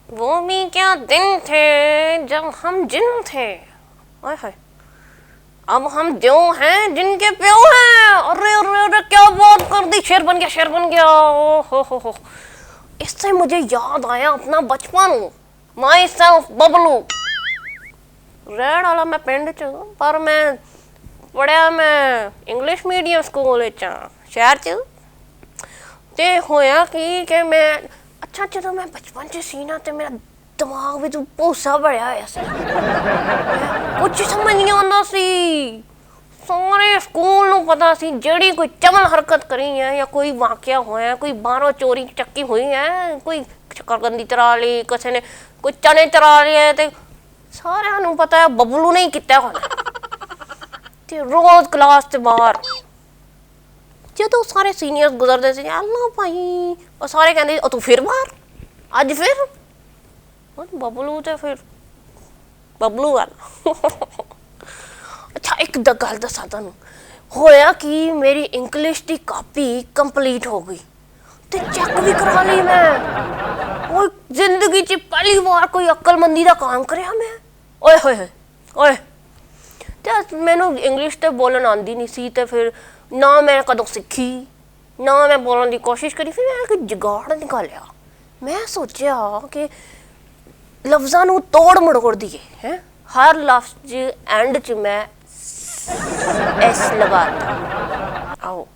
वो भी क्या दिन थे जब हम जिन थे, ओए होए, अब हम द्यो हैं जिनके प्यो हैं। अरे अरे अरे क्या बात कर दी, शेर बन गया, शेर बन गया। ओ हो। इससे मुझे याद आया अपना बचपन। My self Bablu. रहने वाला मैं पिंड च, पर मैं पढ़िया मैं इंग्लिश मीडियम स्कूल शहर च। ते होया कि मैं अच्छा जो मैं बचपन च सी ना ते मेरा दिमाग भी भूसा भरिया होया सी। कुछ समझ नहीं आंदा सी। सारे स्कूल नूं पता सी जेड़ी कोई चवल हरकत करी है या कोई वाकया होया, कोई बाहरों चोरी चक्की हुई है, कोई शकरकंदी चरा ली, किसी ने कोई चने चरा लिए, ते सारिਆਂ ਨੂੰ पता है बबलू ने ही किया होना। ते रोज क्लास से बाहर जो सारे सीनियर्स गुजरते थे, अल्लाह भाई, और सारे कहते तू फिर बाहर, अज फिर बबलू तो फिर बबलू वाला। अच्छा एक गल दसा तुहानू, होया कि मेरी इंग्लिश की कापी कंप्लीट हो गई ते चेक भी करा ली मैं। ओए जिंदगी च पहली बार कोई अक्लमंदी का काम करया मैं। ओए होए ओए, ते मैनू इंग्लिश तो बोलन आती नहीं सी, ते फिर ना मैं कदों सीखी ना मैं बोलने की कोशिश करी। फिर मैं एक जुगाड़ निकालिया। मैं सोचा कि लफ्ज़ां नू तोड़ मड़ोड़ दिए हैं, हर लफ्ज़ एंड च मैं एस लगाता। आओ,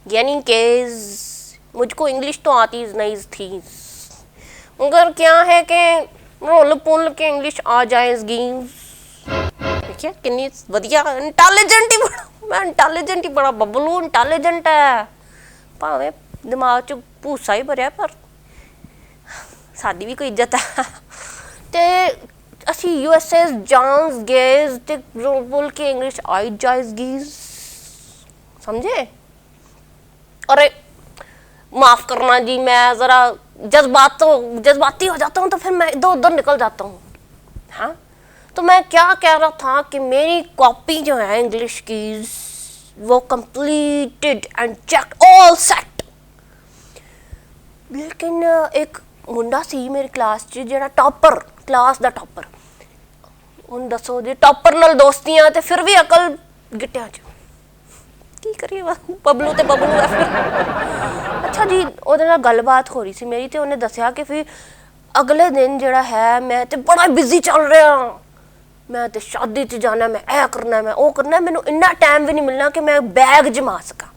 यानी कि मुझको इंग्लिश तो आती नहीं थी, मगर क्या है कि रोल पुल के इंग्लिश आ जाएगी। देखिए कितनी वधिया इंटैलीजेंट ही बड़ा, मैं इंटैलीजेंट ही बड़ा, बबलू इंटैलीजेंट है, भावें दिमाग च भूसा ही भरिया पर साडी भी कोई इज्जत है। ते असी USA जान गए ते रोल के इंग्लिश आई जाएगी, समझे। अरे माफ़ करना जी, मैं ज़रा जज्बाती हो जाता हूँ तो फिर मैं इधर उधर निकल जाता हूँ। हाँ, तो मैं क्या कह रहा था कि मेरी कॉपी जो है इंग्लिश की वो completed and check all set. लेकिन एक मुंडा सी मेरी क्लास च जेड़ा टॉपर, क्लास दा टॉपर। हुण दसो जी टॉपर नाल दोस्तियां ते फिर भी अकल गिट्टियां च, की करिए बबलू ते बबलू है फिर। अच्छा जी ओहदे नाल गलबात हो रही सी मेरी, ते उन्हें दसिया कि फिर अगले दिन जेड़ा है मैं ते बड़ा बिजी चल रहा, मैं तो शादी च जाना, मैं ऐ करना, मैं वो करना, मैनू इन्ना टाइम भी नहीं मिलना कि मैं बैग जमा सका।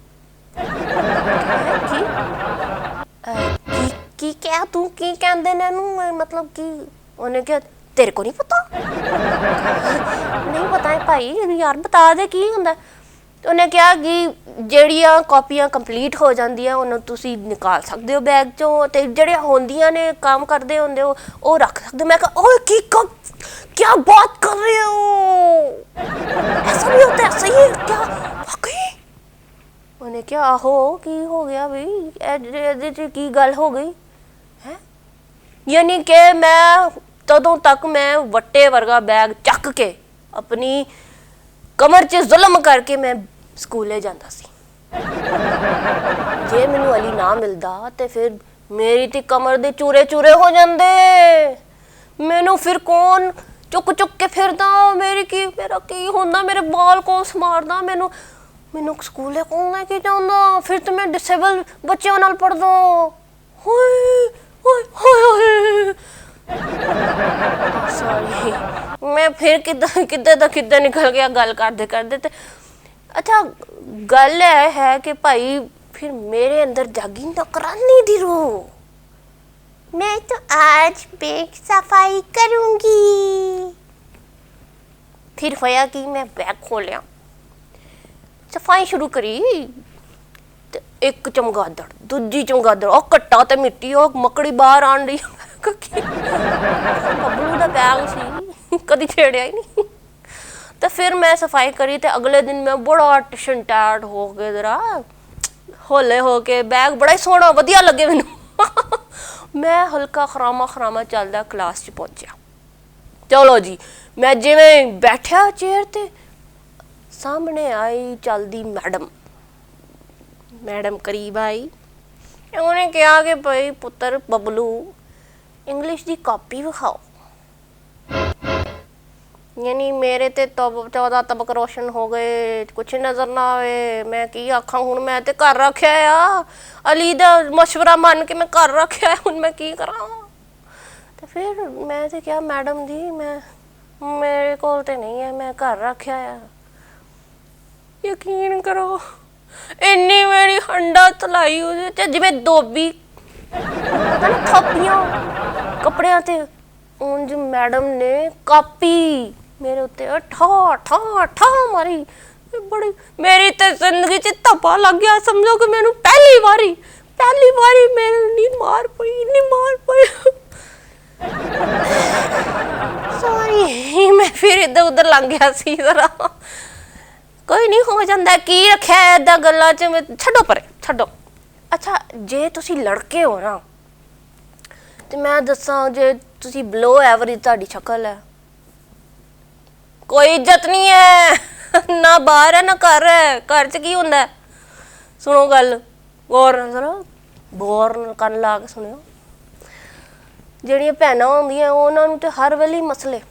की क्या तू की कहंदे ने नू, मतलब कि उन्हें क्या तेरे को नहीं पता? नहीं पता है भाई, यार बता दे की हुंदा। उन्हें कहा कि ਜਿਹੜੀਆਂ ਕਾਪੀਆਂ ਕੰਪਲੀਟ ਹੋ ਜਾਂਦੀਆਂ ਉਹਨੂੰ ਤੁਸੀਂ ਨਿਕਾਲ ਸਕਦੇ ਹੋ ਬੈਗ ਚੋਂ, ਤੇ ਜਿਹੜੀਆਂ ਹੁੰਦੀਆਂ ਨੇ ਕੰਮ ਕਰਦੇ ਹੁੰਦੇ ਹੋ ਉਹ ਰੱਖ ਸਕਦੇ। मैं कहा ओए की क्या बात कर रहे हो, ऐसा नहीं होता, सही है क्या वाकई? उन्हें क्या आहो की हो गया भाई, ਇਹਦੇ ਚ ਕੀ ਗੱਲ ਹੋ गई है? यानी कि मैं तदों तक मैं वट्टे वर्गा बैग चक के अपनी कमर च जुल्म करके मैं स्कूले जाता सी। जे मैनू अली ना मिलदा ते फिर मेरी ते कमर दे चूरे चूरे हो जांदे। मैनू फिर कौन चुक चुक के फिरदा, मेरा की होंदा, मेरे बाल कौन संवारदा, मैनू स्कूले कौन लेके जांदा? फिर तो मैं डिसेबल बच्चों नाल पढ़दा। सॉरी, मैं फिर किद्दां निकल गया गल करदे करदे। अच्छा गल है कि भाई फिर मेरे अंदर जागी नौकरानी दी रूह। मैं तो आज बैग सफाई करूंगी। फिर होया कि मैं बैग खोलिया, सफाई शुरू करी, एक चमगादड़, दूजी चमगादड़, और कट्टा ते मिट्टी, और मकड़ी बाहर आन रही। बबलू दा बैग सी, कदी छेड़िया ही नहीं। तो फिर मैं सफाई करी, तो अगले दिन मैं बड़ा टिशन टैट हो के जरा होले हो के बैग बड़ा ही सोहना वधिया लगे मैनू। मैं हल्का खरामा चलदा क्लास च पहुंचा। चलो जी, मैं जिवें बैठा चेयर ते सामने आई चलदी मैडम। मैडम करीब आई। उन्हें कहा कि भाई पुत्र बबलू इंग्लिश की कापी विखाओ। यानी मेरे ते तो 14 तबक रोशन हो गए, कुछ नज़र ना आए। मैं की आखा हूँ, मैं तो घर रखा आ अली दा मशवरा मन के मैं घर रखा है, हूँ मैं की करा। तो फिर मैं तो क्या मैडम जी मैं मेरे को तो नहीं है, मैं घर रखा है। यकीन करो इन्नी मेरी हंडा तलाई उहदे जिवें धोबी थापियां कपड़ियां ते उंज मैडम ने कापी मेरे उत्ते ठा ठा ठा मारी। बड़ी मेरी ते जिंदगी च धब्बा लग गया, समझो कि मैनू पहली बारी मेरे नी मार पई। सॉरी मैं फिर इधर उधर लंघ गया सी जरा। कोई नहीं हो जाता, की रखा है इदा गल्लां च, छड्डो परे छड्डो। अच्छा जे तुसी लड़के हो ना ते मैं दसां, जे तुसी बिलो एवरेज तुहाडी शक्ल है, कोई इज्जत नहीं है ना बाहर है ना घर है। घर च की हुंदा है, सुनो गल गौर जरा गौर कन ला के सुनियो। जेहड़ियां भैनां होंदियां उन्हां नूं ते हर वेले मसले,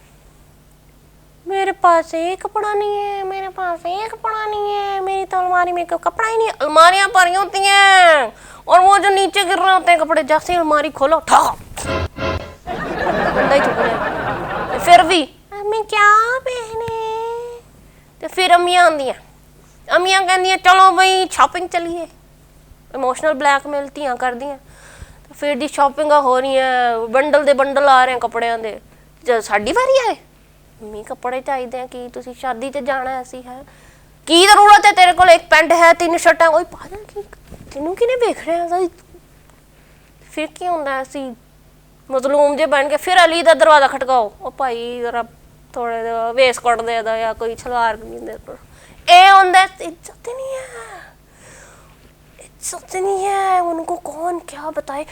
मेरे पास एक कपड़ा नहीं है, मेरे पास एक कपड़ा नहीं है, मेरी तो अलमारी में कपड़ा ही नहीं। अलमारियां भरी होती हैं और वो जो नीचे गिर रहे होते हैं कपड़े, जैसे अलमारी खोलो ठा बंदा ही चुप रहा। फिर भी मैं क्या पहने, तो फिर अम्मियां आंदियां, अम्मियां कहदियां चलो भाई शॉपिंग चलिए। इमोशनल ब्लैकमेल धियां कर दियां। तो फिर दी शॉपिंग हो रही है, बंडल दे बंडल आ रहे हैं कपड़ियां दे। जब साडी वारी आए मी कपड़े चाहिए कि तुसी शादी ते जाना है, ऐसी है की जरूरत है तेरे को, एक पैंट है 3 शर्ट है, पागल की तेनू किने देख रहे हैं। फिर की होंदा है ऐसी मजलूम जे बन के फिर अली दा दरवाजा खटकाओ, ओ भाई जरा थोड़े वेस कट दे दा या कोई सलवार कमीज दे दो। ए होंदा इज्जत नहीं है, इज्जत नहीं है। उनको कौन क्या बताए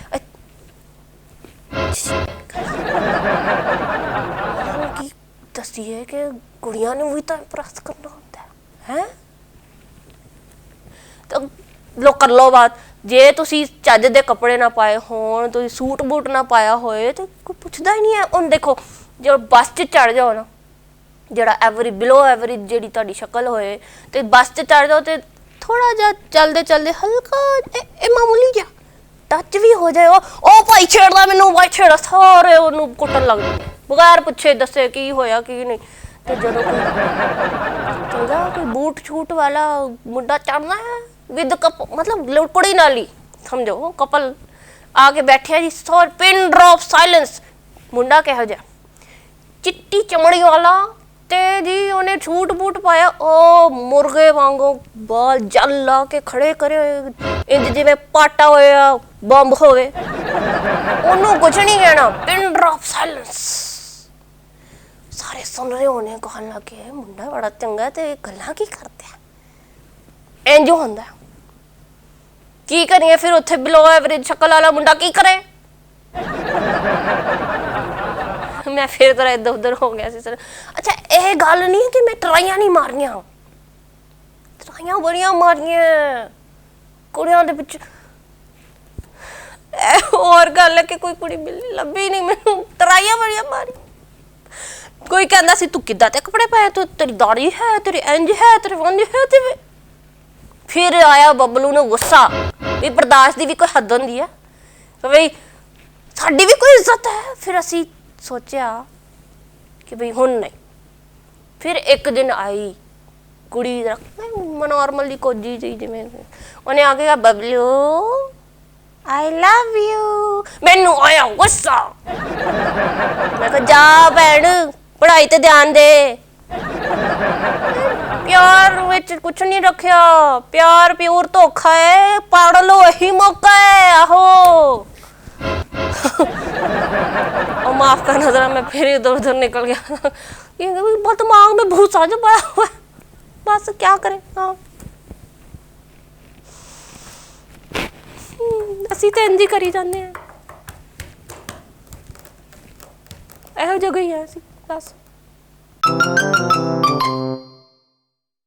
की दसी है कि कुड़ियां ने भी तो इम्प्रेस करना होता है। तो लो कर लो बात, जे तुसी चज दे कपड़े ना पाए होण, तुसी सूट बूट ना पाया होए तो कोई पुछदा ही नहीं है। हुण देखो जो बस च चढ़ जाओ ना, जेड़ा एवरेज बिलो एवरेज जेड़ी तुहाडी शक्ल होए ते बस च चढ़ जाओ ते थोड़ा जा चलदे चलदे हल्का ए मामूली जा टच भी हो जाए, ओ भाई छेड़दा मैनू, भाई छेड़ा, सारे ओनू कुੱਟਣ ਲੱਗ ਜਾਂਦੇ बगैर पुछे दसे की होया की नहीं। तो जदों कोई बूट छूट वाला मुंडा चढ़ना है विद कप, मतलब कुड़ी नाल ही समझो कपल आके बैठे जी, सॉर पिन ड्रॉप साइलेंस। मुंडा कहो जा चिट्टी चमड़ी वाला ते जी उन्हें छूट बूट पाया, ओ मुर्गे वांगू बाल जल ला के खड़े करे इंज जिवें पाटा होया बंब होवे, ओनू कुछ नहीं कहना, पिन ड्रॉप साइलेंस। सारे सुन रहे होने कहन लगे मुंडा बड़ा चंगा ते गल्लां की करते हैं। इंज होंदा की करिए फिर उत्थे बिलो एवरेज शक्ल वाला मुंडा की करे। मैं फिर तरह इधर उधर हो गया सी। अच्छा यह गल नहीं है कि मैं ट्राइयां नहीं मारियां, ट्राइयां बड़ियां मारियां कुड़ियां दे पिछे। और गल है कि कोई कुड़ी मिली लभी नहीं मैनू, ट्राइयां बड़ियां मारी। कोई कहता सी तू किद्दां दे कपड़े पाए, तू तेरी दाढ़ी है, तेरी इंज है, तेरी वंज है। ते फिर आया बबलू ने गुस्सा भी बर्दाश्त की भी कोई हद होंदी है, तो बई साडी भी कोई इज्जत है। फिर असी सोचा कि बई हुण नहीं। फिर एक दिन आई कुड़ी नॉर्मल जी कोजी जी जिवें उन्हें आके कहा बबलू आई लव यू। मैनू आया गुस्सा, मैं कहा जा भैन पढ़ाई ते ध्यान दे। प्यार विच कुछ नहीं रखिया, प्यार प्योर धोखा है, पढ़ लो यही मौका है। आहो और माफ करना जरा, मैं फिर इधर उधर निकल गया। बहुत दिमाग में भूसा जो पड़ा हुआ है, बस क्या करें। हाँ असी तो इंज ही करी जाने हैं, ਇਹੋ ਜਗ੍ਹਾ ਹੀ ਹੈ ਅਸੀਂ ਬਸ।